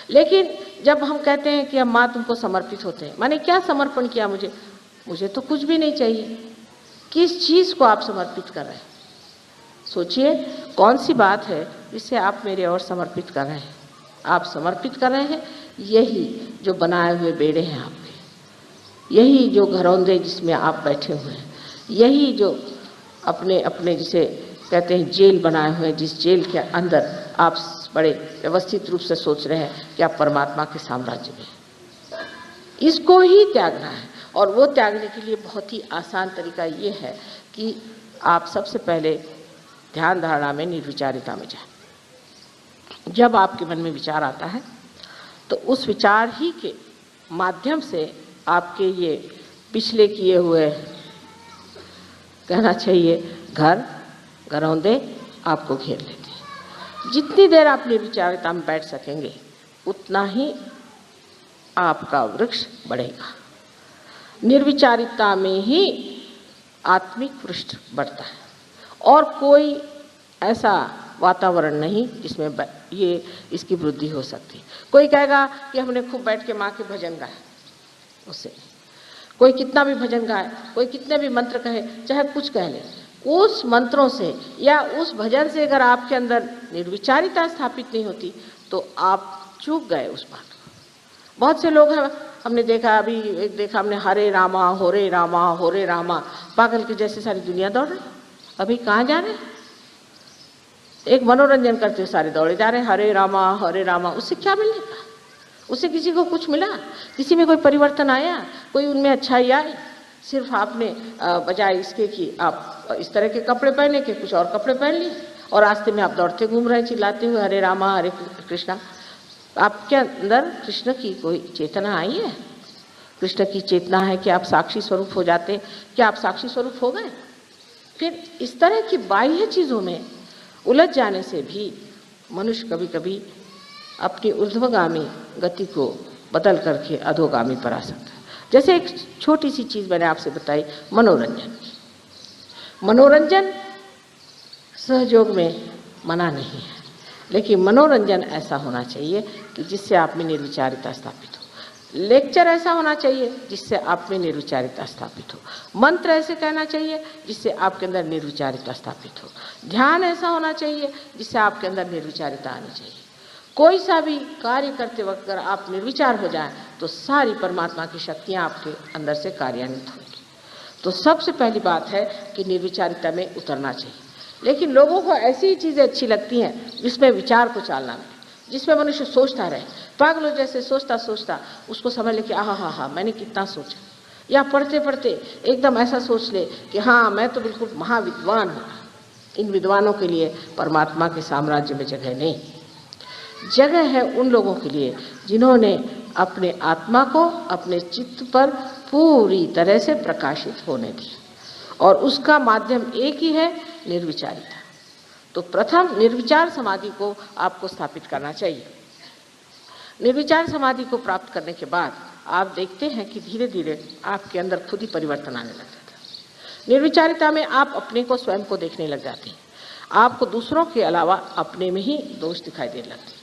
लेकिन जब हम कहते हैं कि हम माँ तुमको समर्पित होते हैं, माने क्या समर्पण किया मुझे? मुझे तो कुछ भी नहीं चाहिए। किस चीज़ को आप समर्पित कर रहे हैं? सोचिए कौन सी बात है जिससे आप मेरे और समर्पित कर रहे हैं? आप समर्पित कर रहे हैं यही जो बनाए हुए बेड़े हैं आपके, यही जो घरौंदे जिसमें आप बैठे हुए हैं, यही जो अपने अपने जिसे कहते हैं जेल बनाए हुए हैं, जिस जेल के अंदर आप बड़े व्यवस्थित रूप से सोच रहे हैं कि आप परमात्मा के साम्राज्य में, इसको ही त्यागना है। और वो त्यागने के लिए बहुत ही आसान तरीका ये है कि आप सबसे पहले ध्यान धारणा में निर्विचारिता में जाएं। जब आपके मन में विचार आता है तो उस विचार ही के माध्यम से आपके ये पिछले किए हुए, कहना चाहिए घर घरौंदे आपको घेर लेते हैं। जितनी देर आप निर्विचारिता में बैठ सकेंगे उतना ही आपका वृक्ष बढ़ेगा। निर्विचारिता में ही आत्मिक वृक्ष बढ़ता है और कोई ऐसा वातावरण नहीं जिसमें ये इसकी वृद्धि हो सकती। कोई कहेगा कि हमने खूब बैठ के माँ के भजन गाए, उससे कोई कितना भी भजन गाए, कोई कितने भी मंत्र कहे, चाहे कुछ कह ले, उस मंत्रों से या उस भजन से अगर आपके अंदर निर्विचारिता स्थापित नहीं होती तो आप चूक गए उस बात को। बहुत से लोग हैं, हमने देखा, अभी एक देखा हमने, हरे रामा होरे रामा होरे रामा, पागल के जैसे सारी दुनिया दौड़ रही। अभी कहाँ जा रहे हैं? एक मनोरंजन करते हुए सारे दौड़े जा रहे हैं, हरे रामा। उससे क्या मिलेगा? उससे किसी को कुछ मिला? किसी में कोई परिवर्तन आया? कोई उनमें अच्छाई आई? सिर्फ आपने बजाय इसके कि आप इस तरह के कपड़े पहने के कुछ और कपड़े पहन लिए और रास्ते में आप दौड़ते घूम रहे चिल्लाते हुए हरे रामा हरे कृष्णा। आपके अंदर कृष्ण की कोई चेतना आई है? कृष्ण की चेतना है कि आप साक्षी स्वरूप हो जाते, क्या आप साक्षी स्वरूप हो गए? फिर इस तरह की बाह्य चीज़ों में उलझ जाने से भी मनुष्य कभी कभी अपनी ऊर्ध्वगामी गति को बदल करके अधोगामी पर आ सकता है। जैसे एक छोटी सी चीज़ मैंने आपसे बताई, मनोरंजन। मनोरंजन सहयोग में मना नहीं है, लेकिन मनोरंजन ऐसा होना चाहिए कि जिससे आप में निर्विचारिता स्थापित हो। लेक्चर ऐसा होना चाहिए जिससे आप में निर्विचारिता स्थापित हो। मंत्र ऐसे कहना चाहिए जिससे आपके अंदर निर्विचारिता स्थापित हो। ध्यान ऐसा होना चाहिए जिससे आपके अंदर निर्विचारिता आनी चाहिए। कोई सा भी कार्य करते वक्त अगर आप निर्विचार हो जाएं तो सारी परमात्मा की शक्तियाँ आपके अंदर से कार्यान्वित होंगी। तो सबसे पहली बात है कि निर्विचारिता में उतरना चाहिए। लेकिन लोगों को ऐसी ही चीज़ें अच्छी लगती हैं जिसमें विचार को चालना मिले, जिसमें मनुष्य सोचता रहे, पागलों जैसे सोचता सोचता उसको समझ ले कि हा मैंने कितना सोचा, या पढ़ते पढ़ते एकदम ऐसा सोच ले कि हाँ मैं तो बिल्कुल महाविद्वान हूँ। इन विद्वानों के लिए परमात्मा के साम्राज्य में जगह नहीं। जगह है उन लोगों के लिए जिन्होंने अपने आत्मा को अपने चित्त पर पूरी तरह से प्रकाशित होने दिया, और उसका माध्यम एक ही है, निर्विचारिता। तो प्रथम निर्विचार समाधि को आपको स्थापित करना चाहिए। निर्विचार समाधि को प्राप्त करने के बाद आप देखते हैं कि धीरे धीरे आपके अंदर खुद ही परिवर्तन आने लग जाता है। निर्विचारिता में आप अपने को स्वयं को देखने लग जाते हैं। आपको दूसरों के अलावा अपने में ही दोष दिखाई देने लगते हैं।